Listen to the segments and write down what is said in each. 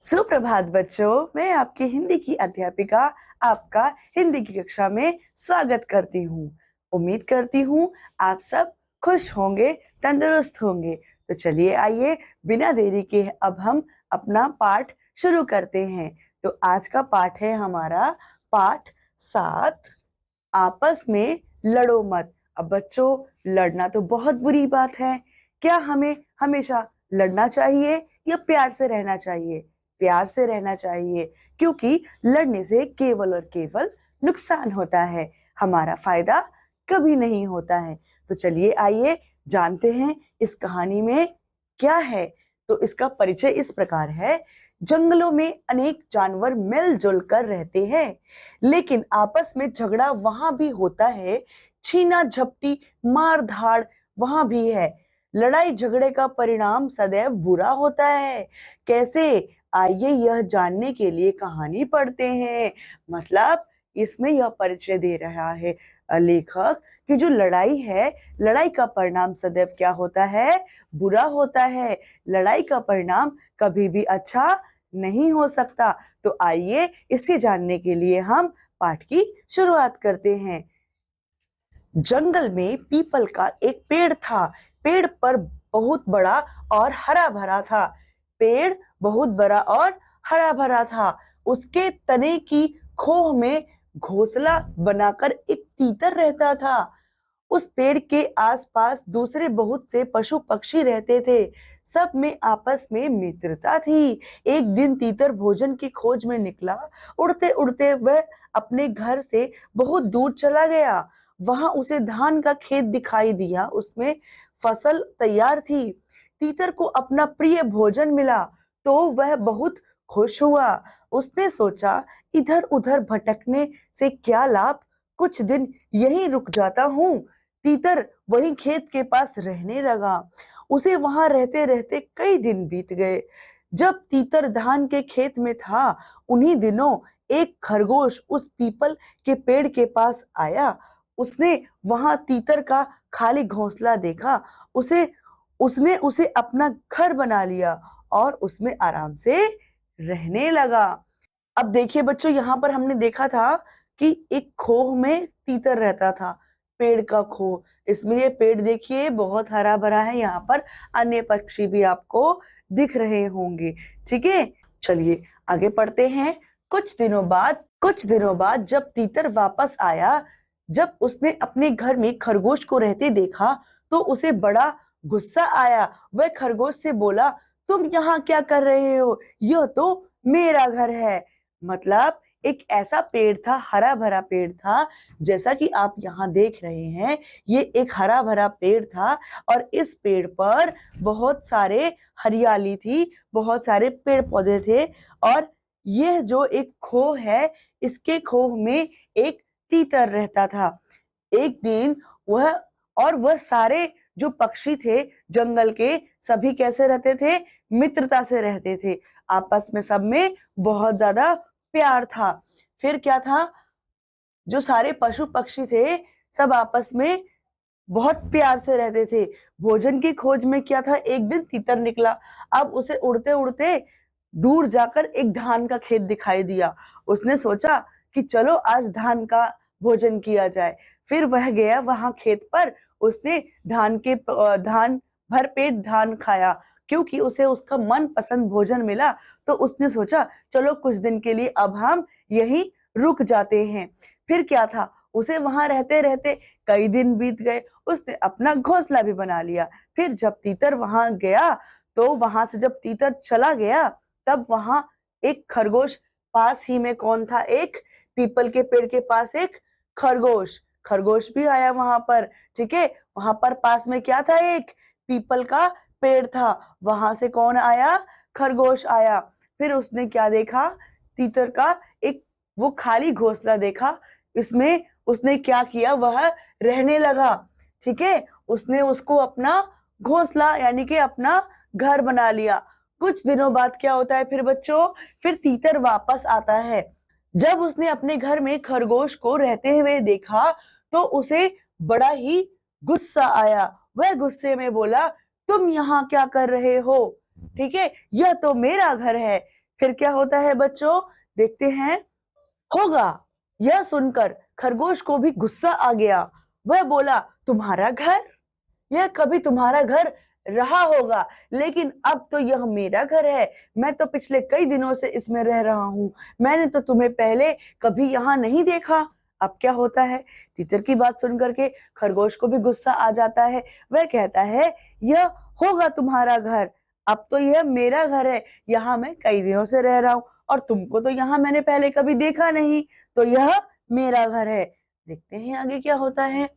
सुप्रभात बच्चों, मैं आपकी हिंदी की अध्यापिका आपका हिंदी की कक्षा में स्वागत करती हूँ। उम्मीद करती हूँ आप सब खुश होंगे, तंदुरुस्त होंगे। तो चलिए आइए बिना देरी के अब हम अपना पाठ शुरू करते हैं। तो आज का पाठ है हमारा पाठ 7, आपस में लड़ो मत। अब बच्चों, लड़ना तो बहुत बुरी बात है। क्या हमें हमेशा लड़ना चाहिए या प्यार से रहना चाहिए? प्यार से रहना चाहिए, क्योंकि लड़ने से केवल और केवल नुकसान होता है, हमारा फायदा कभी नहीं होता है। तो चलिए आइए जानते हैं इस कहानी में क्या है। तो इसका परिचय इस प्रकार है। जंगलों में अनेक जानवर मिलजुल कर रहते हैं, लेकिन आपस में झगड़ा वहां भी होता है, छीना झपटी मार धाड़ वहां भी है। लड़ाई झगड़े का परिणाम सदैव बुरा होता है। कैसे? आइए यह जानने के लिए कहानी पढ़ते हैं। मतलब इसमें यह परिचय दे रहा है लेखक कि जो लड़ाई है, लड़ाई का परिणाम सदैव क्या होता है? बुरा होता है। लड़ाई का परिणाम कभी भी अच्छा नहीं हो सकता। तो आइए इसे जानने के लिए हम पाठ की शुरुआत करते हैं। जंगल में पीपल का एक पेड़ था। पेड़ पर बहुत बड़ा और हरा भरा था। पेड़ बहुत बड़ा और हरा भरा था। उसके तने की खोह में घोंसला बनाकर एक तीतर रहता था। उस पेड़ के आसपास दूसरे बहुत से पशु पक्षी रहते थे। सब में आपस में मित्रता थी। एक दिन तीतर भोजन की खोज में निकला। उड़ते उड़ते वह अपने घर से बहुत दूर चला गया। वहां उसे धान का खेत दिखाई दिया, उसमें फसल तैयार थी। तीतर को अपना प्रिय भोजन मिला तो वह बहुत खुश हुआ। उसने सोचा, इधर उधर भटकने से क्या लाभ, कुछ दिन यहीं रुक जाता हूँ। तीतर वहीं खेत के पास रहने लगा। उसे वहां रहते रहते कई दिन बीत गए। जब तीतर धान के खेत में था, उन्हीं दिनों एक खरगोश उस पीपल के पेड़ के पास आया। उसने वहां तीतर का खाली घोंसला देखा। उसने उसे अपना घर बना लिया और उसमें आराम से रहने लगा। अब देखिए बच्चों, यहाँ पर हमने देखा था कि एक खोह में तीतर रहता था, पेड़ का खोह। इसमें ये पेड़ देखिए बहुत हरा भरा है। यहाँ पर अन्य पक्षी भी आपको दिख रहे होंगे। ठीक है, चलिए आगे पढ़ते हैं। कुछ दिनों बाद जब तीतर वापस आया, जब उसने अपने घर में खरगोश को रहते देखा तो उसे बड़ा गुस्सा आया। वह खरगोश से बोला, तुम यहाँ क्या कर रहे हो? यह तो मेरा घर है। मतलब एक ऐसा पेड़ था, हरा भरा पेड़ था, जैसा कि आप यहाँ देख रहे हैं। ये एक हरा भरा पेड़ था और इस पेड़ पर बहुत सारे हरियाली थी, बहुत सारे पेड़ पौधे थे। और यह जो एक खोह है, इसके खोह में एक तीतर रहता था। एक दिन वह सारे जो पक्षी थे जंगल के, सभी कैसे रहते थे? मित्रता से रहते थे। आपस में सब में बहुत ज्यादा प्यार था। फिर क्या था? जो सारे पशु पक्षी थे, सब आपस में बहुत प्यार से रहते थे। भोजन की खोज में क्या था? एक दिन तीतर निकला। अब उसे उड़ते उड़ते दूर जाकर एक धान का खेत दिखाई दिया। उसने सोचा कि चलो आज धान का भोजन किया जाए। फिर वह गया वहां खेत पर। उसने धान भर पेट धान खाया, क्योंकि उसे उसका मनपसंद भोजन मिला। तो उसने सोचा, चलो कुछ दिन के लिए अब हम यहीं रुक जाते हैं। फिर क्या था? उसे वहां रहते रहते कई दिन बीत गए। उसने अपना घोंसला भी बना लिया। फिर जब तीतर वहां गया, तो वहां से जब तीतर चला गया, तब वहां एक खरगोश, पास ही में कौन था? एक पीपल के पेड़ के पास एक खरगोश खरगोश भी आया वहां पर। ठीक है, वहां पर पास में क्या था? एक पीपल का पेड़ था। वहां से कौन आया? खरगोश आया। फिर उसने क्या देखा? तीतर का एक वो खाली घोंसला देखा। इसमें उसने क्या किया? वह रहने लगा। ठीक है, उसने उसको अपना घोंसला यानी कि अपना घर बना लिया। कुछ दिनों बाद क्या होता है फिर बच्चों? फिर तीतर वापस आता है। जब उसने अपने घर में खरगोश को रहते हुए देखा तो उसे बड़ा ही गुस्सा आया। वह गुस्से में बोला, तुम यहाँ क्या कर रहे हो? ठीक है, यह तो मेरा घर है। फिर क्या होता है बच्चों, देखते हैं। होगा। यह सुनकर खरगोश को भी गुस्सा आ गया। वह बोला, तुम्हारा घर? यह कभी तुम्हारा घर रहा होगा, लेकिन अब तो यह मेरा घर है। मैं तो पिछले कई दिनों से इसमें रह रहा हूँ। मैंने तो तुम्हें पहले कभी यहाँ नहीं देखा। अब क्या होता है, तीतर की बात सुन करके खरगोश को भी गुस्सा आ जाता है। वह कहता है, यह होगा तुम्हारा घर, अब तो यह मेरा घर है। यहाँ मैं कई दिनों से रह रहा हूँ और तुमको तो यहाँ मैंने पहले कभी देखा नहीं, तो यह मेरा घर है। देखते हैं आगे क्या होता है।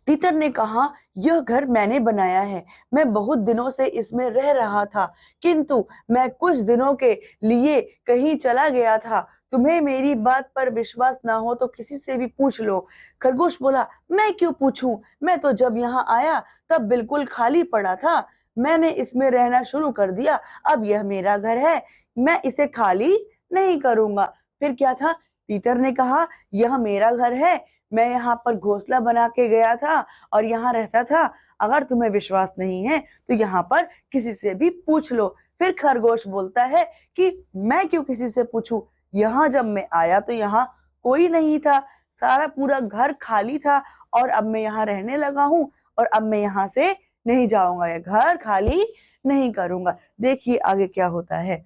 तीतर ने कहा, यह घर मैंने बनाया है। मैं बहुत दिनों से इसमें रह रहा था, किंतु मैं कुछ दिनों के लिए कहीं चला गया था। तुम्हें मेरी बात पर विश्वास ना हो तो किसी से भी पूछ लो। खरगोश बोला, मैं क्यों पूछूं? मैं तो जब यहाँ आया तब बिल्कुल खाली पड़ा था। मैंने इसमें रहना शुरू कर दिया। अब यह मेरा घर है, मैं इसे खाली नहीं करूंगा। फिर क्या था, तीतर ने कहा, यह मेरा घर है। मैं यहाँ पर घोंसला बना के गया था और यहाँ रहता था। अगर तुम्हें विश्वास नहीं है तो यहाँ पर किसी से भी पूछ लो। फिर खरगोश बोलता है कि मैं क्यों किसी से पूछूं? यहाँ जब मैं आया तो यहाँ कोई नहीं था, सारा पूरा घर खाली था और अब मैं यहाँ रहने लगा हूँ और अब मैं यहाँ से नहीं जाऊंगा, यह घर खाली नहीं करूंगा। देखिए आगे क्या होता है।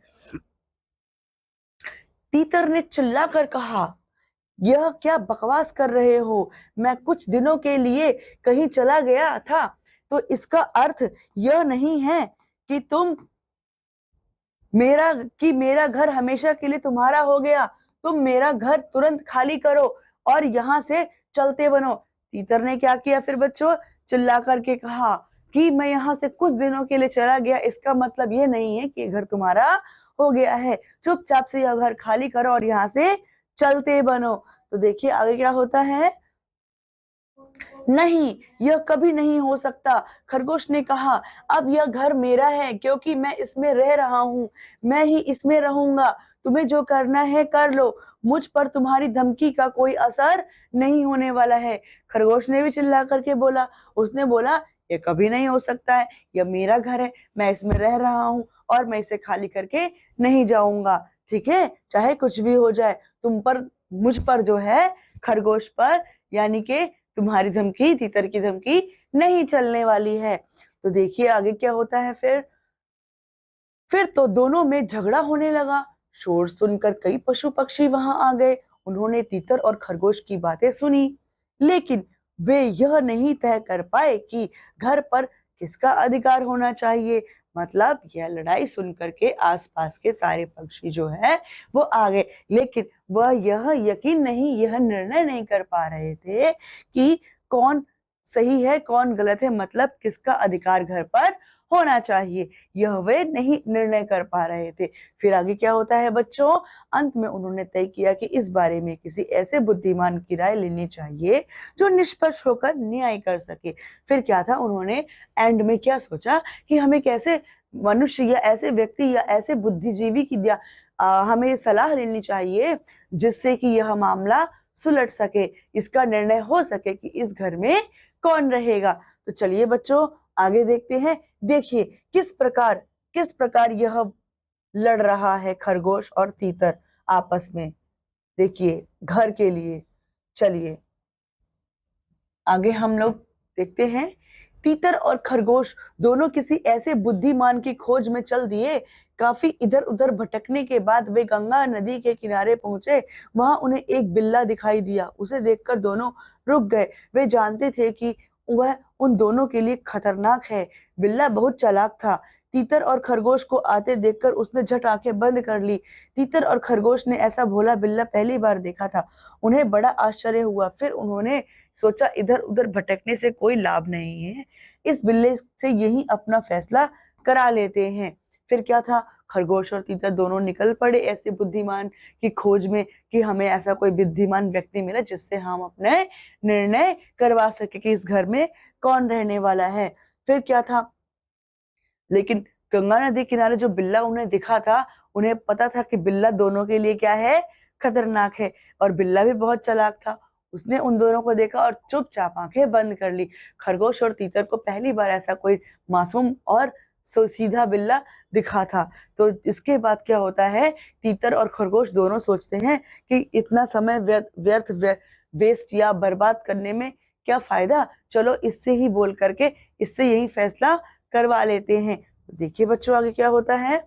तीतर ने चिल्लाकर कहा, यह क्या बकवास कर रहे हो? मैं कुछ दिनों के लिए कहीं चला गया था, तो इसका अर्थ यह नहीं है कि मेरा घर हमेशा के लिए तुम्हारा हो गया। तुम मेरा घर तुरंत खाली करो और यहाँ से चलते बनो। तीतर ने क्या किया फिर बच्चों, चिल्ला करके कहा कि मैं यहाँ से कुछ दिनों के लिए चला गया, इसका मतलब ये नहीं है कि ये घर तुम्हारा हो गया है। चुपचाप से यह घर खाली करो और यहाँ से चलते बनो। तो देखिए आगे क्या होता है। नहीं, यह कभी नहीं हो सकता। खरगोश ने कहा, अब यह घर मेरा है क्योंकि मैं इसमें रह रहा हूँ। मैं ही इसमें रहूंगा। तुम्हें जो करना है कर लो। मुझ पर तुम्हारी धमकी का कोई असर नहीं होने वाला है। खरगोश ने भी चिल्ला करके बोला। उसने बोला, यह कभी नहीं हो सकता है। यह मेरा घर है, मैं इसमें रह रहा हूँ और मैं इसे खाली करके नहीं जाऊंगा। ठीक है, चाहे कुछ भी हो जाए। तुम पर, मुझ पर जो है, खरगोश पर, यानी कि तुम्हारी धमकी, तीतर की धमकी नहीं चलने वाली है। तो देखिए आगे क्या होता है फिर तो दोनों में झगड़ा होने लगा। शोर सुनकर कई पशु पक्षी वहां आ गए। उन्होंने तीतर और खरगोश की बातें सुनी, लेकिन वे यह नहीं तय कर पाए कि घर पर किसका अधिकार होना चाहिए। मतलब यह लड़ाई सुनकर के आसपास के सारे पक्षी जो है वो आ गए, लेकिन वह यह निर्णय नहीं कर पा रहे थे कि कौन सही है कौन गलत है, मतलब किसका अधिकार घर पर होना चाहिए, यह वे नहीं निर्णय कर पा रहे थे। फिर आगे क्या होता है बच्चों, अंत में उन्होंने तय किया कि इस बारे में किसी ऐसे बुद्धिमान की राय लेनी चाहिए जो निष्पक्ष होकर न्याय कर सके। फिर क्या था, उन्होंने एंड में क्या सोचा कि हमें कैसे मनुष्य या ऐसे व्यक्ति या ऐसे बुद्धिजीवी की हमें सलाह लेनी चाहिए जिससे कि यह मामला सुलझ सके, इसका निर्णय हो सके कि इस घर में कौन रहेगा। तो चलिए बच्चों आगे देखते हैं। देखिए किस प्रकार यह लड़ रहा है खरगोश और तीतर आपस में, देखिए घर के लिए। चलिए आगे हम लोग देखते हैं। तीतर और खरगोश दोनों किसी ऐसे बुद्धिमान की खोज में चल दिए। काफी इधर उधर भटकने के बाद वे गंगा नदी के किनारे पहुंचे। वहां उन्हें एक बिल्ला दिखाई दिया। उसे देखकर दोनों रुक गए। वे जानते थे कि वह उन दोनों के लिए खतरनाक है। बिल्ला बहुत चालाक था। तीतर और खरगोश को आते देखकर उसने झट आंखें बंद कर ली। तीतर और खरगोश ने ऐसा भोला बिल्ला पहली बार देखा था। उन्हें बड़ा आश्चर्य हुआ। फिर उन्होंने सोचा, इधर उधर भटकने से कोई लाभ नहीं है, इस बिल्ले से यही अपना फैसला करा लेते हैं। फिर क्या था, खरगोश और तीतर दोनों निकल पड़े ऐसे बुद्धिमान की खोज में कि हमें ऐसा कोई बुद्धिमान व्यक्ति मिले जिससे हम अपने निर्णय करवा सके कि इस घर में कौन रहने वाला है। फिर क्या था, लेकिन गंगा नदी किनारे जो बिल्ला उन्हें दिखा था, उन्हें पता था कि बिल्ला दोनों के लिए क्या है, खतरनाक है। और बिल्ला भी बहुत चालाक था। उसने उन दोनों को देखा और चुपचाप आंखें बंद कर ली। खरगोश और तीतर को पहली बार ऐसा कोई मासूम और सीधा बिल्ला दिखा था। तो इसके बाद क्या होता है, तीतर और खरगोश दोनों सोचते हैं कि इतना समय व्यर्थ वेस्ट या बर्बाद करने में क्या फायदा, चलो इससे ही बोल करके इससे यही फैसला करवा लेते हैं। तो देखिए बच्चों आगे क्या होता है।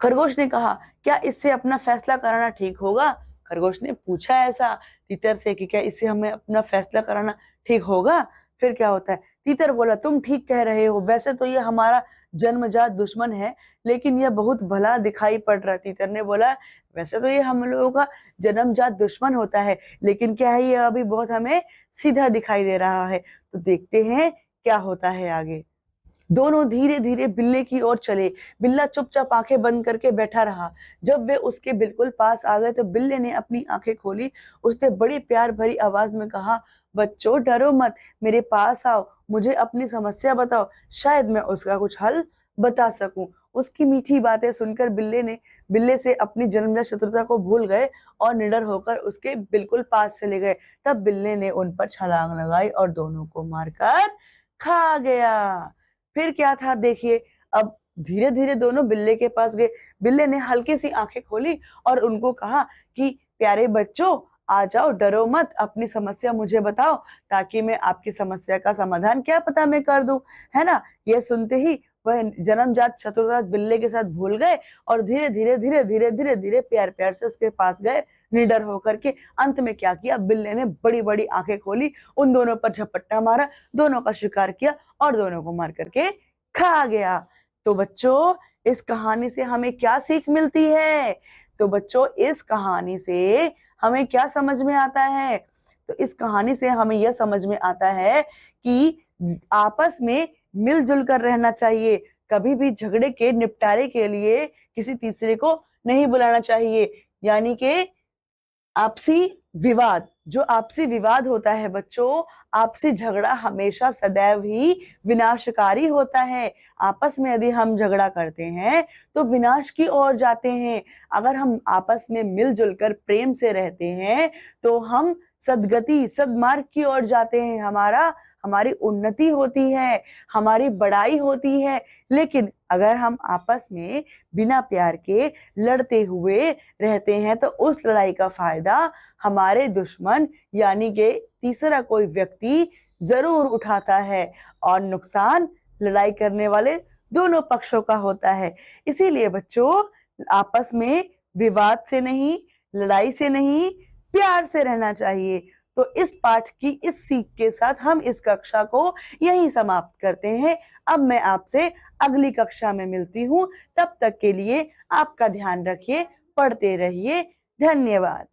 खरगोश ने कहा, क्या इससे अपना फैसला कराना ठीक होगा? खरगोश ने पूछा ऐसा तीतर से कि क्या इससे हमें अपना फैसला कराना ठीक होगा? फिर क्या होता है, तीतर बोला, तुम ठीक कह रहे हो, वैसे तो ये हमारा जन्मजात दुश्मन है, लेकिन यह बहुत भला दिखाई पड़ रहा है। तीतर ने बोला, वैसे तो ये हम लोगों का जन्मजात दुश्मन होता है, लेकिन क्या है, ये अभी बहुत हमें सीधा दिखाई दे रहा है। तो देखते हैं क्या होता है आगे। दोनों धीरे धीरे बिल्ले की ओर चले। बिल्ला चुपचाप आंखें बंद करके बैठा रहा। जब वे उसके बिल्कुल पास आ गए तो बिल्ले ने अपनी आंखें खोली। उसने बड़ी प्यार भरी आवाज में कहा, बच्चों डरो मत, मेरे पास आओ, मुझे अपनी समस्या बताओ, शायद मैं उसका कुछ हल बता सकूं। उसकी मीठी बातें सुनकर बिल्ले से अपनी जन्मजात शत्रुता को भूल गए और निडर होकर उसके बिल्कुल पास चले गए। तब बिल्ले ने उन पर छलांग लगाई और दोनों को मारकर खा गया। फिर क्या था देखिए, अब धीरे धीरे दोनों बिल्ले के पास गए। बिल्ले ने हल्की सी आंखें खोली और उनको कहा कि प्यारे बच्चों, आ जाओ, डरो मत, अपनी समस्या मुझे बताओ, ताकि मैं आपकी समस्या का समाधान क्या पता मैं कर दूं, है ना। ये सुनते ही वह जन्मजात शत्रुता बिल्ले के साथ भूल गए और धीरे धीरे प्यार प्यार से उसके पास गए, निडर होकर के। अंत में क्या किया, बिल्ले ने बड़ी बड़ी आंखें खोली, उन दोनों पर झपट्टा मारा, दोनों का शिकार किया और दोनों को मार करके खा गया। तो बच्चों, इस कहानी से हमें क्या सीख मिलती है? तो बच्चों, इस कहानी से हमें क्या समझ में आता है? तो इस कहानी से हमें यह समझ में आता है कि आपस में मिलजुल कर रहना चाहिए। कभी भी झगड़े के निपटारे के लिए किसी तीसरे को नहीं बुलाना चाहिए। यानी कि आपसी विवाद, जो आपसी विवाद होता है बच्चों, आपसी झगड़ा हमेशा सदैव ही विनाशकारी होता है। आपस में यदि हम झगड़ा करते हैं तो विनाश की ओर जाते हैं। अगर हम आपस में मिलजुल कर प्रेम से रहते हैं तो हम सद्गति सद्मार्ग की ओर जाते हैं। हमारी उन्नति होती है, हमारी बड़ाई होती है। लेकिन अगर हम आपस में बिना प्यार के लड़ते हुए रहते हैं तो उस लड़ाई का फायदा हमारे दुश्मन यानी कि तीसरा कोई व्यक्ति जरूर उठाता है और नुकसान लड़ाई करने वाले दोनों पक्षों का होता है। इसीलिए बच्चों, आपस में विवाद से नहीं, लड़ाई से नहीं, प्यार से रहना चाहिए। तो इस पाठ की इस सीख के साथ हम इस कक्षा को यहीं समाप्त करते हैं। अब मैं आपसे अगली कक्षा में मिलती हूँ। तब तक के लिए आपका ध्यान रखिए, पढ़ते रहिए। धन्यवाद।